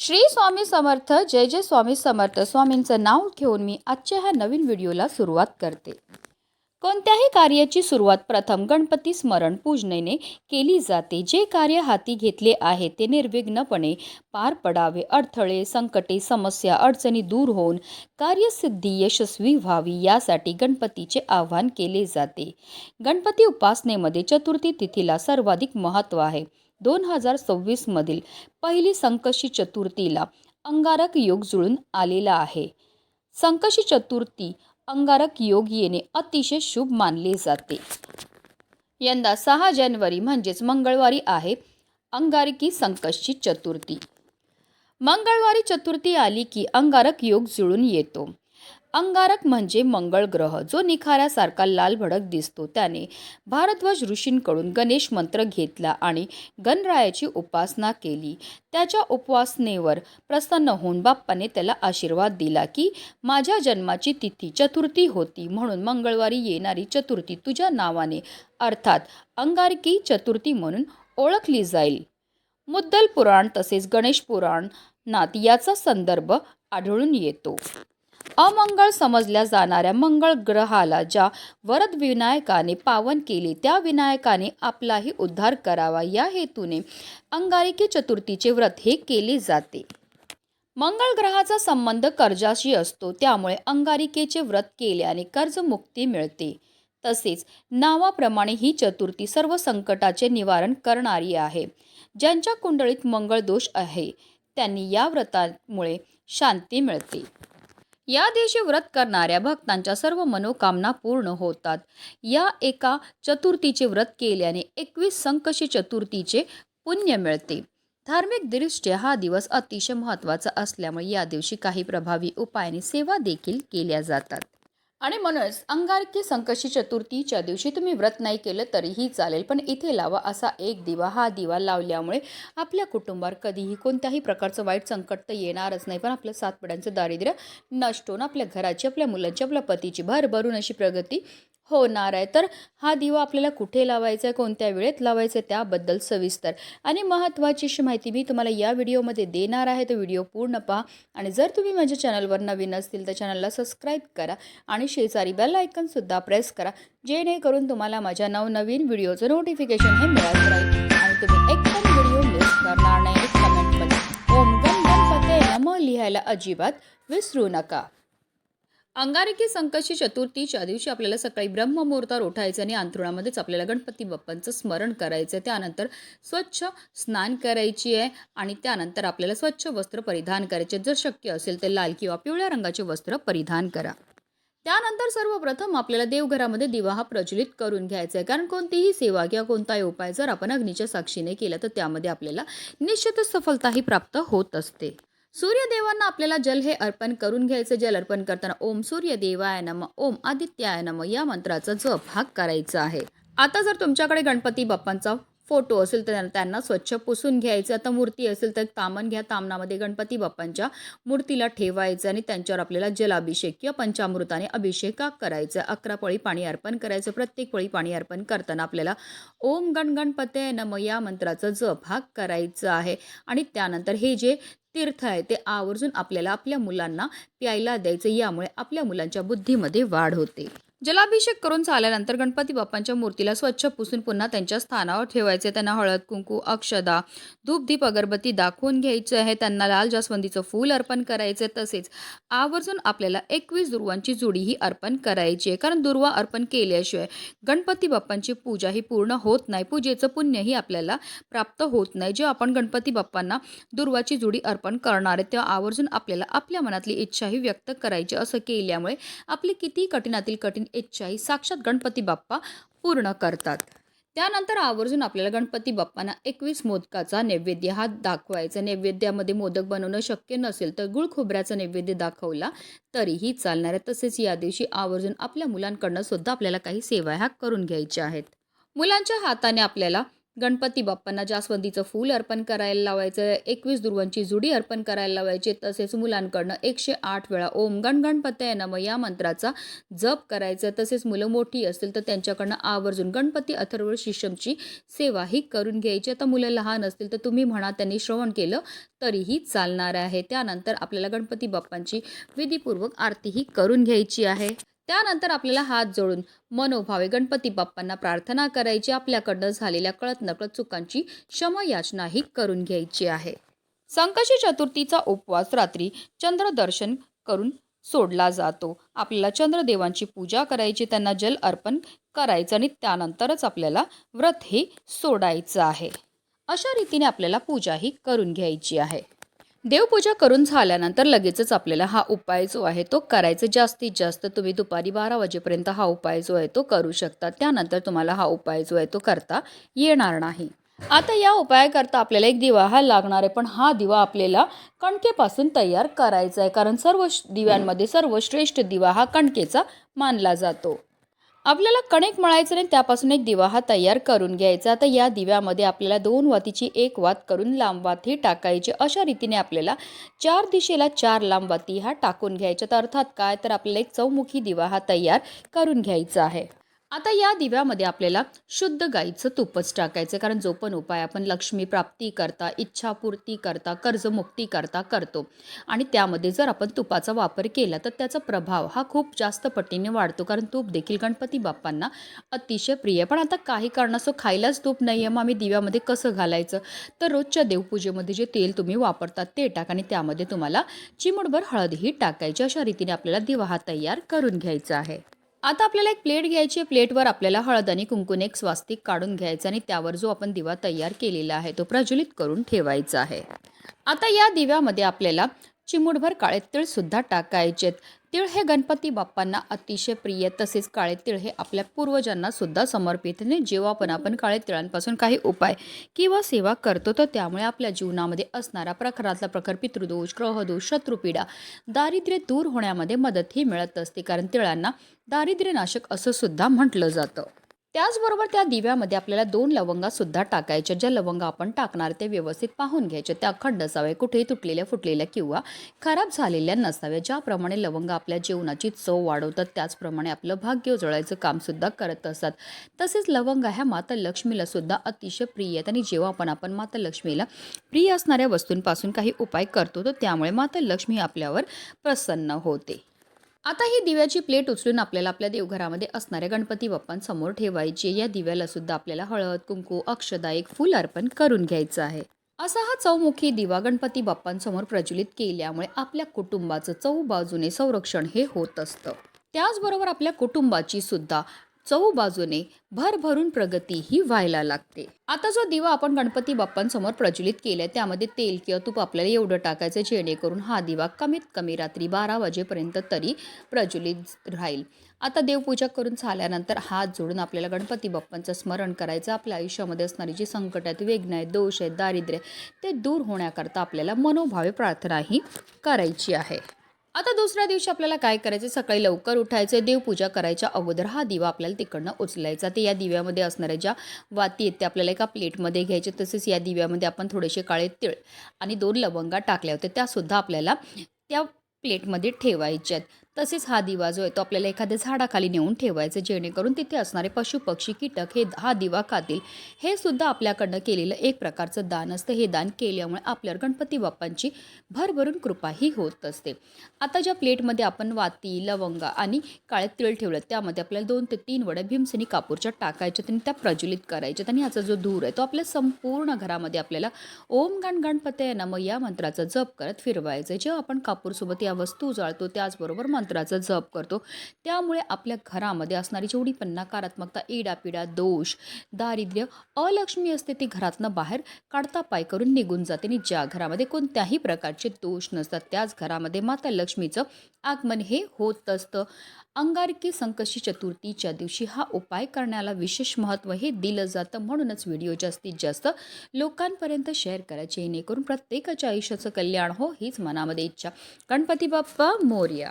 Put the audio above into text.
श्री स्वामी समर्थ. जय जय स्वामी समर्थ. स्वामींचं नाव घेऊन मी आजच्या ह्या नवीन व्हिडिओला सुरुवात करते. कोणत्याही कार्याची सुरुवात प्रथम गणपती स्मरण पूजनेने केली जाते. जे कार्य हाती घेतले आहे ते निर्विघ्नपणे पार पडावे. अडथळे, संकटे, समस्या, अडचणी दूर होऊन कार्यसिद्धी यशस्वी व्हावी यासाठी गणपतीचे आवाहन केले जाते. गणपती उपासनेमध्ये चतुर्थी तिथीला सर्वाधिक महत्त्व आहे. 2026 मधील पहिली संकष्टी चतुर्थीला अंगारक योग जुळून आलेला आहे. संकष्टी चतुर्थी अंगारक योग येणे अतिशय शुभ मानले जाते. यंदा 6 जानेवारी म्हणजेच मंगळवारी आहे अंगारकी संकष्टी चतुर्थी. मंगळवारी चतुर्थी आली की अंगारक योग जुळून येतो. अंगारक म्हणजे मंगळ ग्रह, जो निखाऱ्यासारखा लाल भडक दिसतो. त्याने भारद्वाज ऋषींकडून गणेश मंत्र घेतला आणि गणरायाची उपासना केली. त्याच्या उपासनेवर प्रसन्न होऊन बाप्पाने त्याला आशीर्वाद दिला की माझ्या जन्माची तिथी चतुर्थी होती, म्हणून मंगळवारी येणारी चतुर्थी तुझ्या नावाने अर्थात अंगारकी चतुर्थी म्हणून ओळखली जाईल. मुद्दल पुराण तसेच गणेश पुराणात याचा संदर्भ आढळून येतो. अमंगळ समजल्या जाणाऱ्या मंगळ ग्रहाला ज्या वरद विनायकाने पावन केले, त्या विनायकाने आपलाही उद्धार करावा या हेतूने अंगारकी चतुर्थीचे व्रत हे केले जाते. मंगळ ग्रहाचा संबंध कर्जाशी असतो, त्यामुळे अंगारिकेचे व्रत केल्याने कर्जमुक्ती मिळते. तसेच नावाप्रमाणे ही चतुर्थी सर्व संकटाचे निवारण करणारी आहे. ज्यांच्या कुंडलीत मंगळ दोष आहे त्यांनी या व्रतामुळे शांती मिळते. या दिवशी व्रत करणाऱ्या भक्तांच्या सर्व मनोकामना पूर्ण होतात. या एका चतुर्थीचे व्रत केल्याने 21 संकष्टी चतुर्थीचे पुण्य मिळते. धार्मिक दृष्ट्या हा दिवस अतिशय महत्त्वाचा असल्यामुळे या दिवशी काही प्रभावी उपायाने सेवा देखील केल्या जातात. आणि म्हणूनच अंगारकी संकष्टी चतुर्थीच्या दिवशी तुम्ही व्रत नाही केलं तरीही चालेल, पण इथे लावा असा एक दिवा. हा दिवा लावल्यामुळे आपल्या कुटुंबावर कधीही कोणत्याही प्रकारचं वाईट संकट तर येणारच नाही, पण आपल्या 7 पिढ्यांचं दारिद्र्य नष्ट होऊन आपल्या घराची, आपल्या मुलांची, आपल्या पतीची भरभरून अशी प्रगती होणार आहे. तर हा दिवा आपल्याला कुठे लावायचा आहे, कोणत्या वेळेत लावायचं आहे, त्याबद्दल सविस्तर आणि महत्त्वाची अशी माहिती मी तुम्हाला या व्हिडिओमध्ये देणार आहे. तर व्हिडिओ पूर्ण पहा आणि जर तुम्ही माझ्या चॅनलवर नवीन असतील तर चॅनलला सबस्क्राईब करा आणि शेजारी बेल आयकॉनसुद्धा प्रेस करा, जेणेकरून तुम्हाला माझ्या नवनवीन व्हिडिओचं नोटिफिकेशन हे मिळत राहील आणि तुम्ही एक पण व्हिडिओ मिस करणार नाही. कमेंटमध्ये ओम गण गणपते नमः लिहायला अजिबात विसरू नका. अंगारकी संकष्टी चतुर्थीच्या दिवशी आपल्याला सकाळी ब्रह्ममुहूर्तावर उठायचं आणि अंथरुणामध्येच आपल्याला गणपती बाप्पांचं स्मरण करायचं. त्यानंतर स्वच्छ स्नान करायची आहे आणि त्यानंतर आपल्याला स्वच्छ वस्त्र परिधान करायचे. जर शक्य असेल तर लाल किंवा पिवळ्या रंगाचे वस्त्र परिधान करा. त्यानंतर सर्वप्रथम आपल्याला देवघरामध्ये दिवा हा प्रज्वलित करून घ्यायचा आहे, कारण कोणतीही सेवा किंवा कोणताही उपाय जर आपण अग्नीच्या साक्षीने केला तर त्यामध्ये आपल्याला निश्चितच सफलताही प्राप्त होत असते. सूर्यदेवांना आपल्याला जल हे अर्पण करून घ्यायचं. जल अर्पण करताना ओम सूर्यदेवाय नमः, ओम आदित्याय नमः या मंत्राचा जप हा करायचा आहे. आता जर तुमच्याकडे गणपती बाप्पांचा फोटो असेल तर त्यांना स्वच्छ पुसून घ्यायचं. आता मूर्ती असेल तर तामण घ्या, तामणामध्ये गणपती बाप्पांच्या मूर्तीला ठेवायचं आणि त्यांच्यावर आपल्याला जलाभिषेक किंवा पंचामृताने अभिषेक करायचा. 11 पळी पाणी अर्पण करायचं. प्रत्येक पळी पाणी अर्पण करताना आपल्याला ओम गण गणपते नमः या मंत्राचा जप हा करायचा आहे. आणि त्यानंतर हे जे तीर्थ आहे ते आवर्जून आपल्याला आपल्या मुलांना प्यायला द्यायचं. यामुळे आपल्या मुलांच्या बुद्धीमध्ये वाढ होते. जलाभिषेक करून झाल्यानंतर गणपती बाप्पांच्या मूर्तीला स्वच्छ पुसून पुन्हा त्यांच्या स्थानावर ठेवायचे. त्यांना हळद, कुंकू, अक्षदा, धूप, दीप, अगरबत्ती दाखवून घ्यायचं आहे. त्यांना लाल जास्वंदीचं फूल अर्पण करायचं. तसेच आवर्जून आपल्याला 21 दुर्वांची जुडीही अर्पण करायची आहे, कारण दुर्वा अर्पण केल्याशिवाय गणपती बाप्पांची पूजा ही पूर्ण होत नाही. पूजेचं पुण्यही आपल्याला प्राप्त होत नाही. जेव्हा आपण गणपती बाप्पांना दुर्वाची जुडी अर्पण करणार आहे तेव्हा आवर्जून आपल्याला आपल्या मनातली इच्छाही व्यक्त करायची. असं केल्यामुळे आपली किती कठीणातील कठीण इच्छाही साक्षात गणपती बाप्पा पूर्ण करतात. त्यानंतर आवर्जून आपल्याला गणपती बाप्पांना 21 मोदकाचा नैवेद्य हा दाखवायचा. नैवेद्यामध्ये मोदक बनवणं शक्य नसेल तर गुळ खोबऱ्याचा नैवेद्य दाखवला तरीही चालणार आहे. तसेच या दिवशी आवर्जून आपल्या मुलांकडनं सुद्धा आपल्याला काही सेवा ह्या करून घ्यायच्या आहेत. मुलांच्या हाताने आपल्याला गणपती बाप्पांना जास्वंदीचं फूल अर्पण करायला लावायचं, 21 दुर्वांची जुडी अर्पण करायला लावायची. तसेच मुलांकडनं 108 वेळा ओम गण गणपतये नमः या मंत्राचा जप करायचं. तसेच मुलं मोठी असतील तर त्यांच्याकडनं आवर्जून गणपती अथर्व शीर्षमची सेवाही करून घ्यायची. आता मुलं लहान असतील तर तुम्ही म्हणा, त्यांनी श्रवण केलं तरीही चालणार आहे. त्यानंतर आपल्याला गणपती बाप्पांची विधीपूर्वक आरतीही करून घ्यायची आहे. त्यानंतर आपल्याला हात जोडून मनोभावे गणपती बाप्पांना प्रार्थना करायची. आपल्याकडनं झालेल्या कळत नकळत चुकांची क्षमायाचनाही करून घ्यायची आहे. संकष्टी चतुर्थीचा उपवास रात्री चंद्रदर्शन करून सोडला जातो. आपल्याला चंद्रदेवांची पूजा करायची, त्यांना जल अर्पण करायचं आणि त्यानंतरच आपल्याला व्रत हे सोडायचं आहे. अशा रीतीने आपल्याला पूजाही करून घ्यायची आहे. देवपूजा करून झाल्यानंतर लगेचच आपल्याला हा उपाय जो आहे तो करायचा. जास्तीत जास्त तुम्ही दुपारी 12 वाजेपर्यंत हा उपाय जो आहे तो करू शकता. त्यानंतर तुम्हाला हा उपाय जो आहे तो करता येणार नाही. आता या उपायाकरता आपल्याला एक दिवा हा लागणार आहे, पण हा दिवा आपल्याला कणकेपासून तयार करायचा आहे, कारण सर्व दिव्यांमध्ये सर्वश्रेष्ठ दिवा हा कणकेचा मानला जातो. आपल्याला कणिक मळायचं नाही, त्यापासून एक दिवा हा तयार करून घ्यायचा. आता या दिव्यामध्ये आपल्याला 2 वातीची 1 वात करून लांब वात ही टाकायची. अशा रीतीने आपल्याला 4 दिशेला 4 लांब वाती हा टाकून घ्यायच्या. तर अर्थात काय, तर आपल्याला एक चौमुखी दिवा हा तयार करून घ्यायचा आहे. आता या दिव्यामध्ये आपल्याला शुद्ध गाईचं तुपच टाकायचं, कारण जो पण उपाय आपण लक्ष्मी प्राप्ती करता, इच्छापूर्ती करता, कर्जमुक्ती करता करतो आणि त्यामध्ये जर आपण तुपाचा वापर केला तर त्याचा प्रभाव हा खूप जास्त पटीने वाढतो, कारण तूप देखील गणपती बाप्पांना अतिशय प्रिय. पण आता काही कारणास्तव खायलाच तूप नाही आहे, मग आम्ही दिव्यामध्ये कसं घालायचं, तर रोजच्या देवपूजेमध्ये जे तेल तुम्ही वापरतात ते टाका आणि त्यामध्ये तुम्हाला चिमूटभर हळदही टाकायची. अशा रीतीने आपल्याला दिवा हा तयार करून घ्यायचा आहे. आता आपल्याला एक प्लेट घ्यायची आहे. प्लेटवर आपल्याला हळद आणि कुंकूने एक स्वास्तिक काढून घ्यायचा आणि त्यावर जो आपण दिवा तयार केलेला आहे तो प्रज्वलित करून ठेवायचा आहे. आता या दिव्यामध्ये आपल्याला चिमूटभर काळे तीळ सुद्धा टाकायचे. तीळ हे गणपती बाप्पांना अतिशय प्रिय, तसेच काळे तीळ हे आपल्या पूर्वजांना सुद्धा समर्पित. जेव्हा पण आपण काळे तिळांपासून काही उपाय किंवा सेवा करतो तर त्यामुळे आपल्या जीवनामध्ये असणारा प्रखरातला प्रखर पितृदोष, ग्रहदोष, शत्रुपीडा, दारिद्र्य दूर होण्यामध्ये मदतही मिळत असते, कारण तिळांना दारिद्र्यनाशक असं सुद्धा म्हटलं जातं. त्याचबरोबर त्या दिव्यामध्ये आपल्याला 2 लवंगा सुद्धा टाकायच्या. ज्या लवंगा आपण टाकणार ते व्यवस्थित पाहून घ्यायचे, त्या अखंड असाव्या, कुठेही तुटलेल्या फुटलेल्या किंवा खराब झालेल्या नसाव्या. ज्याप्रमाणे लवंगा आपल्या जेवणाची चव वाढवतात त्याचप्रमाणे आपलं भाग्य उजळायचं काम सुद्धा करत असतात. तसेच लवंगा ह्या माता लक्ष्मीला सुद्धा अतिशय प्रिय आहेत आणि जेव्हा आपण माता लक्ष्मीला प्रिय असणाऱ्या वस्तूंपासून काही उपाय करतो तर त्यामुळे माता लक्ष्मी आपल्यावर प्रसन्न होते. आता ही दिव्याची प्लेट उचलून आपल्याला आपल्या देवघरामध्ये असणाऱ्या गणपती बाप्पांसमोर ठेवायची. या दिव्याला सुद्धा आपल्याला हळद, कुंकू, अक्षदा, एक फूल अर्पण करून घ्यायचं आहे. असा हा चौमुखी दिवा गणपती बाप्पांसमोर प्रज्वलित केल्यामुळे आपल्या कुटुंबाचं चौबाजूने संरक्षण हे होत असतं. त्याचबरोबर आपल्या कुटुंबाची सुद्धा चौबाजूने भरभरून प्रगती ही व्हायला लागते. आता जो दिवा आपण गणपती बाप्पांसमोर प्रज्वलित केलाय त्यामध्ये तेल किंवा तूप आपल्याला एवढं टाकायचं जेणेकरून हा दिवा कमीत कमी रात्री 12 वाजेपर्यंत तरी प्रज्वलित राहील. आता देवपूजा करून झाल्यानंतर हात जोडून आपल्याला गणपती बाप्पांचं स्मरण करायचं. आपल्या आयुष्यामध्ये असणारी जी संकट आहेत, वेदना आहेत, दोष आहेत, दारिद्र्य ते दूर होण्याकरता आपल्याला मनोभावे प्रार्थनाही करायची आहे. आता दुसऱ्या दिवशी आपल्याला काय करायचं, सकाळी लवकर उठायचं. देवपूजा करायच्या अगोदर हा दिवा आपल्याला तिकडनं उचलायचा. ते या दिव्यामध्ये असणाऱ्या ज्या वाती आहेत त्या आपल्याला एका प्लेटमध्ये घ्यायचे. तसेच या दिव्यामध्ये आपण थोडेसे काळे तीळ आणि 2 लवंगा टाकल्या होत्या त्यासुद्धा आपल्याला त्या प्लेटमध्ये ठेवायच्या आहेत. तसेच हा दिवा जो आहे तो आपल्याला एखाद्या झाडाखाली नेऊन ठेवायचं, जेणेकरून तिथे असणारे पशु पक्षी कीटक हे हा दिवा खातील. हे सुद्धा आपल्याकडनं केलेलं एक प्रकारचं दान असतं. हे दान केल्यामुळे आपल्यावर गणपती बाप्पांची भरभरून कृपाही होत असते. आता ज्या प्लेटमध्ये आपण वाती, लवंगा आणि काळे तीळ ठेवलं त्यामध्ये आपल्याला 2 ते 3 वड्या भीमसेनी कापूरच्या टाकायच्या आणि त्या प्रज्वलित करायच्यात आणि याचा जो धूर आहे तो आपल्या संपूर्ण घरामध्ये आपल्याला ओम गण गणपतये नमः या मंत्राचा जप करत फिरवायचं. जेव्हा आपण कापूरसोबत या वस्तू जाळतो त्याचबरोबर मंत्राचा जप करतो त्यामुळे आपल्या घरामध्ये असणारी जेवढी पण नकारात्मकता, इडापिडा, दोष, दारिद्र्य, अलक्ष्मी असते ती घरातनं बाहेर काढता पाय करून निघून जाते आणि ज्या घरामध्ये कोणत्याही प्रकारचे दोष नसतात त्याच घरामध्ये माता लक्ष्मीचं आगमन हे होत असतं. अंगारकी संकष्टी चतुर्थीच्या दिवशी हा उपाय करण्याला विशेष महत्त्व हे दिलं जातं. म्हणूनच व्हिडिओ जास्तीत जास्त लोकांपर्यंत शेअर करायचे, जेणेकरून प्रत्येकाच्या आयुष्याचं कल्याण हो हीच मनामध्ये इच्छा. गणपती बाप्पा मोरया.